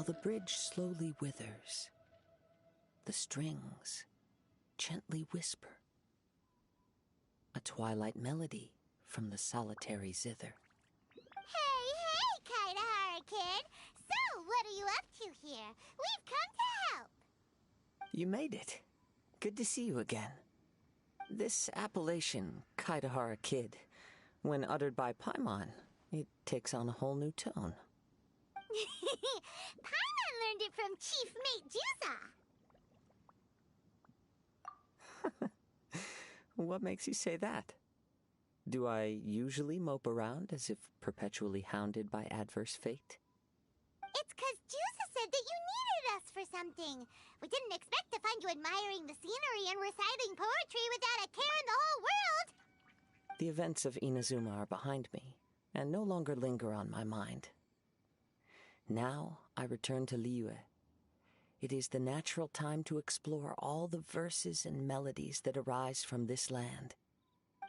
while the bridge slowly withers. The strings gently whisper. A twilight melody from the solitary zither. Hey, Kazuha kid! So, what are you up to here? We've come to help! You made it. Good to see you again. This appellation, Kaidahara Kid, when uttered by Paimon, it takes on a whole new tone. Paimon learned it from Chief Mate Juza. What makes you say that? Do I usually mope around as if perpetually hounded by adverse fate? It's 'cause Juza said that you needed us for something. We didn't expect to find you admiring the scenery and reciting poetry without a care in the whole world. The events of Inazuma are behind me, and no longer linger on my mind. Now I return to Liyue. It is the natural time to explore all the verses and melodies that arise from this land.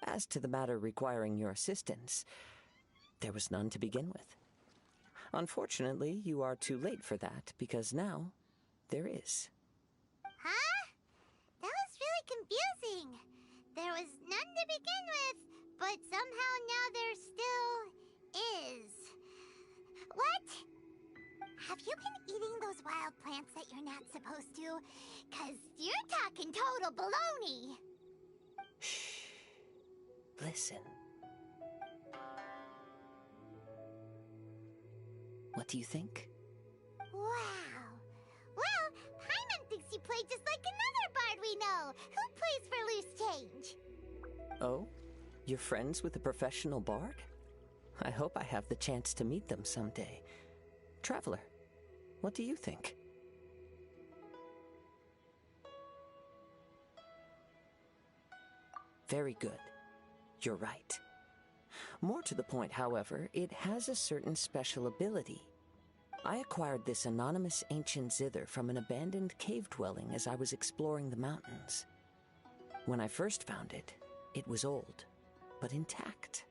As to the matter requiring your assistance, there was none to begin with. Unfortunately, you are too late for that, because now there is. Huh? That was really confusing. There was none to begin with, but somehow now there still is. What? Have you been eating those wild plants that you're not supposed to? 'Cause you're talking total baloney. Shh. Listen. What do you think? Wow. Well, Paimon thinks you play just like another bard we know, who plays for loose change. Oh? You're friends with a professional bard? I hope I have the chance to meet them someday. Traveler, what do you think? Very good. You're right. More to the point, however, it has a certain special ability. I acquired this anonymous ancient zither from an abandoned cave dwelling as I was exploring the mountains. When I first found it, it was old, but intact.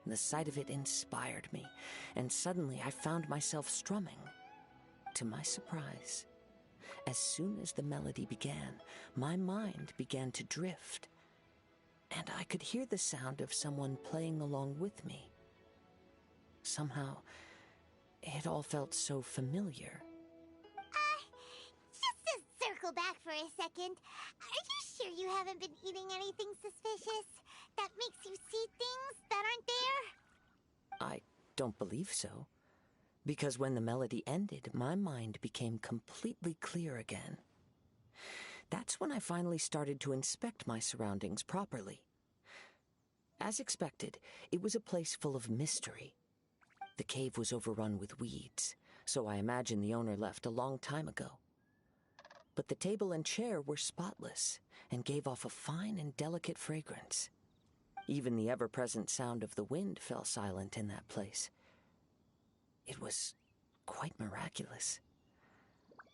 The sight of it inspired me, and suddenly I found myself strumming. To my surprise, as soon as the melody began, my mind began to drift, and I could hear the sound of someone playing along with me. Somehow, it all felt so familiar. Just to circle back for a second, are you sure you haven't been eating anything suspicious that makes you see things that aren't there? I don't believe so, because when the melody ended, my mind became completely clear again. That's when I finally started to inspect my surroundings properly. As expected, it was a place full of mystery. The cave was overrun with weeds, so I imagine the owner left a long time ago. But the table and chair were spotless and gave off a fine and delicate fragrance. Even the ever-present sound of the wind fell silent in that place. It was quite miraculous.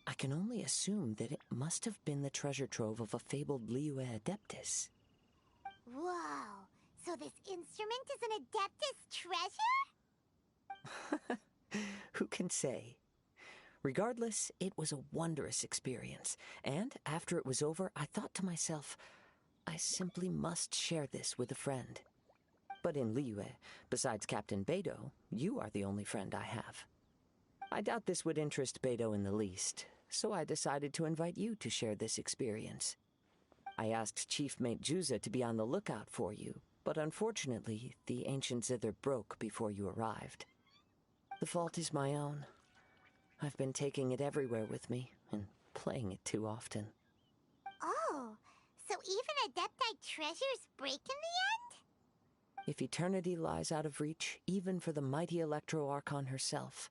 I can only assume that it must have been the treasure trove of a fabled Liyue Adeptus. Whoa, so this instrument is an Adeptus treasure? Who can say? Regardless, it was a wondrous experience, and after it was over, I thought to myself, I simply must share this with a friend. But in Liyue, besides Captain Beidou, you are the only friend I have. I doubt this would interest Beidou in the least, so I decided to invite you to share this experience. I asked Chief Mate Juza to be on the lookout for you, but unfortunately, the ancient zither broke before you arrived. The fault is my own. I've been taking it everywhere with me, and playing it too often. Oh, so even Adepti treasures break in the end? If eternity lies out of reach, even for the mighty Electro-Archon herself,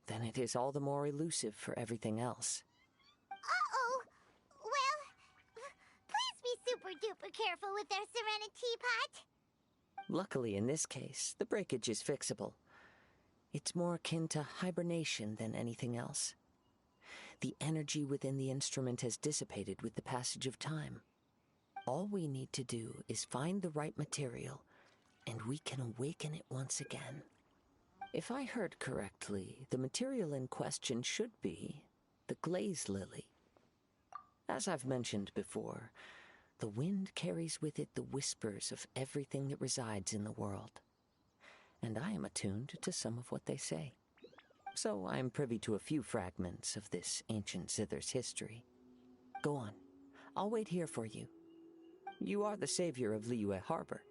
then it is all the more elusive for everything else. Uh-oh. Well, please be super-duper careful with their Serenity Teapot. Luckily, in this case, the breakage is fixable. It's more akin to hibernation than anything else. The energy within the instrument has dissipated with the passage of time. All we need to do is find the right material, and we can awaken it once again. If I heard correctly, the material in question should be the glaze lily. As I've mentioned before, the wind carries with it the whispers of everything that resides in the world, and I am attuned to some of what they say. So I am privy to a few fragments of this ancient zither's history. Go on. I'll wait here for you. You are the savior of Liyue Harbor.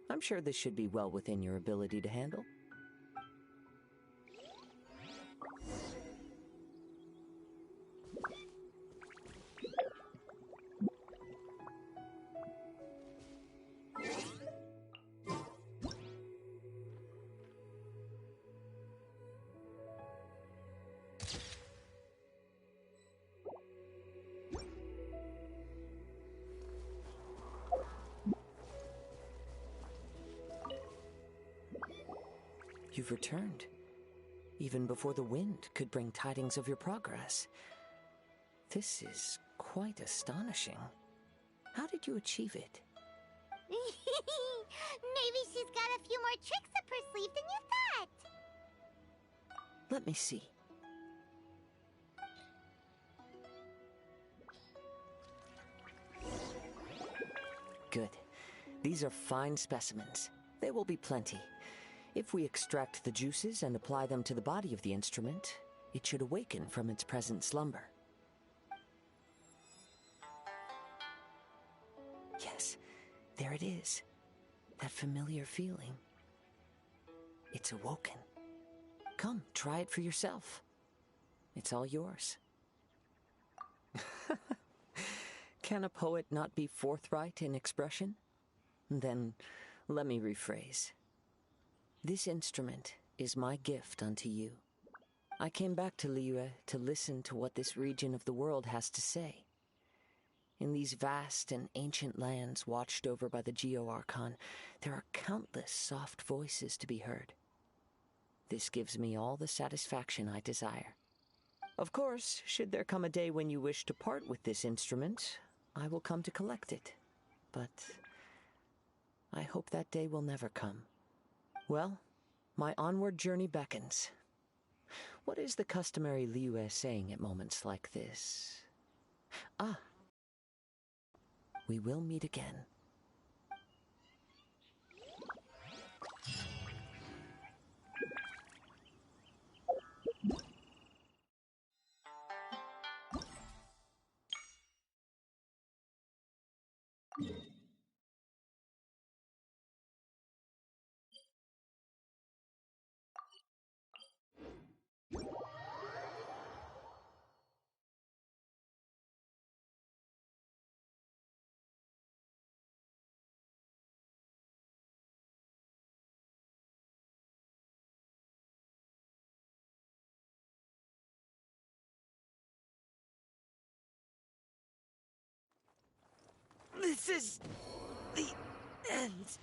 I'm sure this should be well within your ability to handle. You've returned, even before the wind could bring tidings of your progress. This is quite astonishing. How did you achieve it? Maybe she's got a few more tricks up her sleeve than you thought. Let me see. Good. These are fine specimens. They will be plenty. If we extract the juices and apply them to the body of the instrument, it should awaken from its present slumber. Yes, there it is. That familiar feeling. It's awoken. Come, try it for yourself. It's all yours. Can a poet not be forthright in expression? Then, let me rephrase. This instrument is my gift unto you. I came back to Liyue to listen to what this region of the world has to say. In these vast and ancient lands watched over by the Geo-Archon, there are countless soft voices to be heard. This gives me all the satisfaction I desire. Of course, should there come a day when you wish to part with this instrument, I will come to collect it. But I hope that day will never come. Well, my onward journey beckons. What is the customary Liyue saying at moments like this? Ah, we will meet again. This is the end.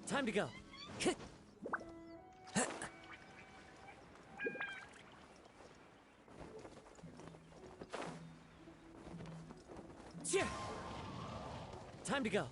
Time to go. Time to go.